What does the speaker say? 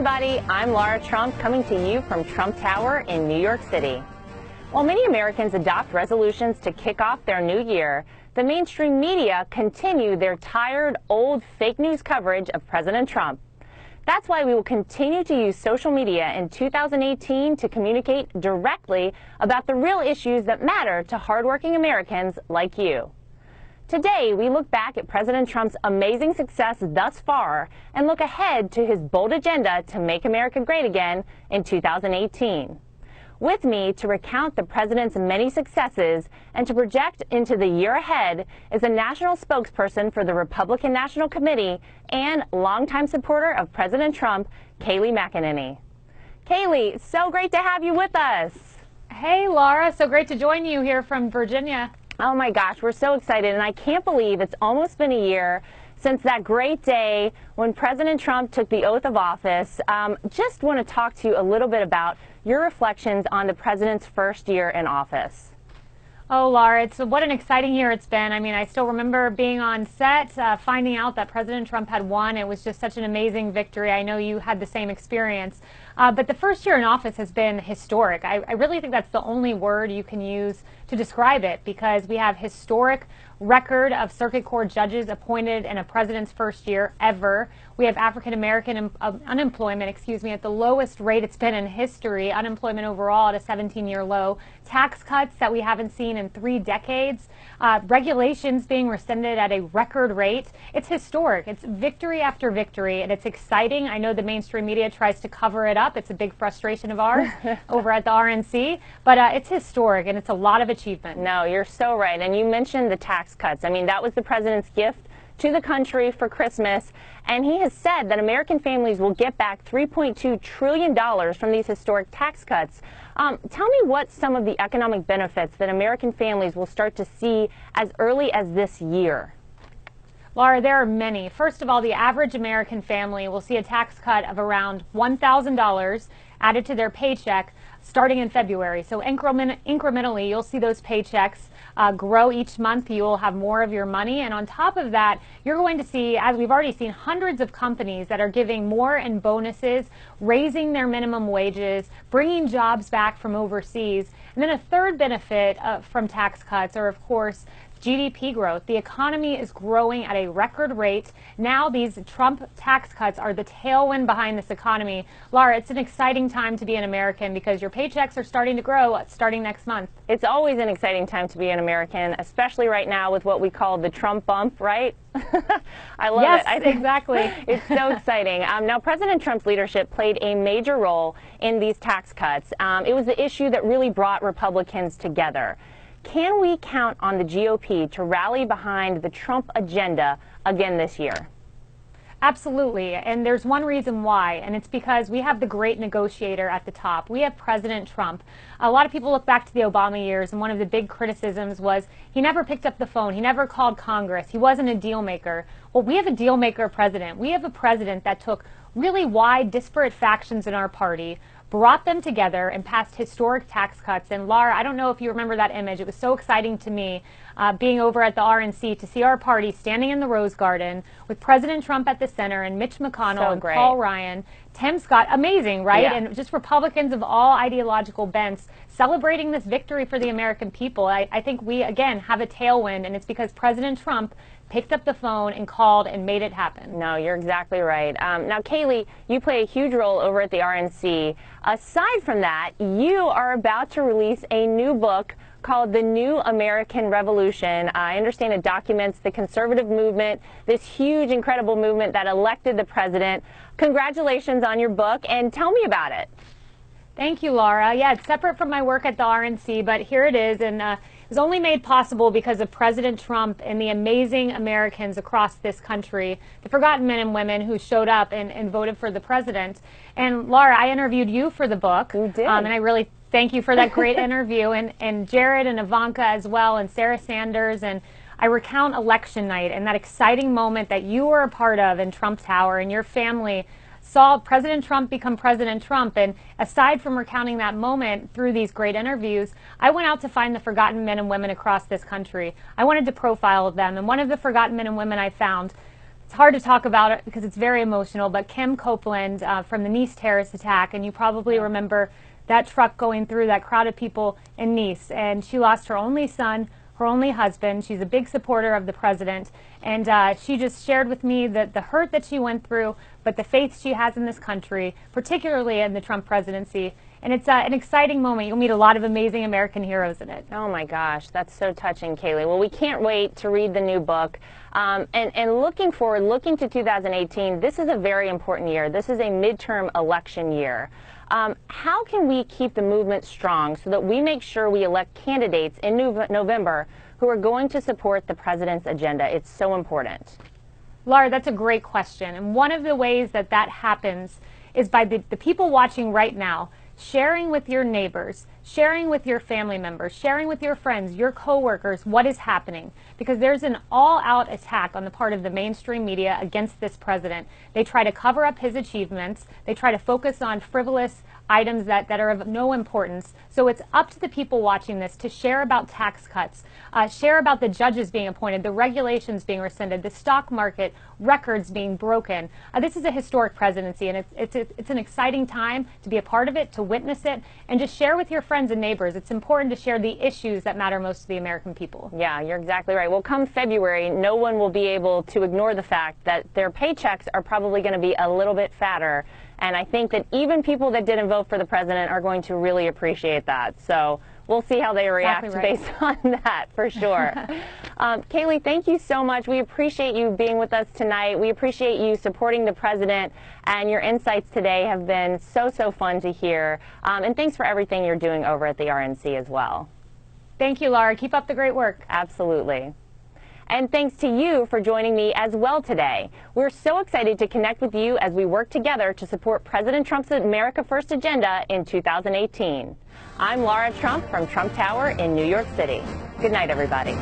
everybody, I'm Laura Trump coming to you from Trump Tower in New York City. While many Americans adopt resolutions to kick off their new year, the mainstream media continue their tired, old fake news coverage of President Trump. That's why we will continue to use social media in 2018 to communicate directly about the real issues that matter to hardworking Americans like you. Today, we look back at President Trump's amazing success thus far and look ahead to his bold agenda to make America great again in 2018. With me to recount the president's many successes and to project into the year ahead is a national spokesperson for the Republican National Committee and longtime supporter of President Trump, Kayleigh McEnany. Kayleigh, so great to have you with us. Hey, Laura, so great to join you here from Virginia. Oh my gosh, we're so excited, and I can't believe it's almost been a year since that great day when President Trump took the oath of office. Just want to talk to you a little bit about your reflections on the president's first year in office. Oh, Laura, what an exciting year it's been. I mean, I still remember being on set, finding out that President Trump had won. It was just such an amazing victory. I know you had the same experience. But the first year in office has been historic. I really think that's the only word you can use to describe it, because we have historic record of circuit court judges appointed in a president's first year ever. We have African American unemployment, at the lowest rate it's been in history. Unemployment overall at a 17-year low. Tax cuts that we haven't seen in 3 decades. Regulations being rescinded at a record rate. It's historic. It's victory after victory, and it's exciting. I know the mainstream media tries to cover it up. It's a big frustration of ours over at the RNC, but it's historic, and it's a lot of achievement. No, you're so right. And you mentioned the tax cuts. I mean, that was the president's gift to the country for Christmas, and he has said that American families will get back $3.2 trillion from these historic tax cuts. Tell me what some of the economic benefits that American families will start to see as early as this year. Laura, there are many. First of all, the average American family will see a tax cut of around $1,000 added to their paycheck starting in February. So incrementally, you'll see those paychecks grow each month. You'll have more of your money. And on top of that, you're going to see, as we've already seen, hundreds of companies that are giving more in bonuses, raising their minimum wages, bringing jobs back from overseas. And then a third benefit from tax cuts are, of course, GDP growth. The economy is growing at a record rate. Now these Trump tax cuts are the tailwind behind this economy. Laura, it's an exciting time to be an American because your paychecks are starting to grow starting next month. It's always an exciting time to be an American, especially right now with what we call the Trump bump, right? I love it. Yes, exactly. It's so exciting. Now, President Trump's leadership played a major role in these tax cuts. It was the issue that really brought Republicans together. Can we count on the GOP to rally behind the Trump agenda again this year? Absolutely, and there's one reason why, and it's because we have the great negotiator at the top. We have President Trump. A lot of people look back to the Obama years, and one of the big criticisms was he never picked up the phone, he never called Congress, he wasn't a deal maker. Well, we have a deal maker president. We have a president that took really wide, disparate factions in our party, brought them together, and passed historic tax cuts. And Laura, I don't know if you remember that image. It was so exciting to me being over at the RNC to see our party standing in the Rose Garden with President Trump at the center and Mitch McConnell and Paul Ryan, Tim Scott. Amazing, right? Yeah. And just Republicans of all ideological bents celebrating this victory for the American people. I think we, again, have a tailwind, and it's because President Trump picked up the phone and called and made it happen. No, you're exactly right. Now, Kayleigh, you play a huge role over at the RNC. Aside from that, you are about to release a new book called The New American Revolution. I understand it documents the conservative movement, this huge, incredible movement that elected the president. Congratulations on your book, and tell me about it. Thank you, Laura. Yeah, it's separate from my work at the RNC, but here it is, and it was only made possible because of President Trump and the amazing Americans across this country, the forgotten men and women who showed up and voted for the president. And Laura, I interviewed you for the book. You did. And I really thank you for that great interview, and Jared and Ivanka as well, and Sarah Sanders, and I recount election night and that exciting moment that you were a part of in Trump Tower, and your family saw President Trump become President Trump. And aside from recounting that moment through these great interviews, I went out to find the forgotten men and women across this country. I wanted to profile them, and one of the forgotten men and women I found It's hard to talk about it because it's very emotional, but Kim Copeland from the Nice terrorist attack, and you probably remember that truck going through that crowd of people in Nice, and she lost her only son, her only husband. She's a big supporter of the president, and she just shared with me that the hurt that she went through, but the faith she has in this country, particularly in the Trump presidency. And it's an exciting moment. You'll meet a lot of amazing American heroes in it. Oh my gosh, that's so touching, Kaylee. Well, we can't wait to read the new book. And looking forward, looking to 2018, this is a very important year. This is a midterm election year. How can we keep the movement strong so that we make sure we elect candidates in November who are going to support the president's agenda? It's so important. Laura, that's a great question. And one of the ways that that happens is by the people watching right now sharing with your neighbors, sharing with your family members, sharing with your friends, your coworkers what is happening. Because there's an all-out attack on the part of the mainstream media against this president. They try to cover up his achievements. They try to focus on frivolous items that are of no importance. So it's up to the people watching this to share about tax cuts, share about the judges being appointed, the regulations being rescinded, the stock market records being broken. This is a historic presidency, and it's an exciting time to be a part of it, to witness it, and just share with your friends and neighbors. It's important to share the issues that matter most to the American people. Yeah, you're exactly right. Well, come February, no one will be able to ignore the fact that their paychecks are probably going to be a little bit fatter. And I think that even people that didn't vote for the president are going to really appreciate that. So we'll see how they react based on that, for sure. Kaylee, thank you so much. We appreciate you being with us tonight. We appreciate you supporting the president, and your insights today have been so fun to hear. And thanks for everything you're doing over at the RNC as well. Thank you, Laura. Keep up the great work. Absolutely. And thanks to you for joining me as well today. We're so excited to connect with you as we work together to support President Trump's America First agenda in 2018. I'm Laura Trump from Trump Tower in New York City. Good night, everybody.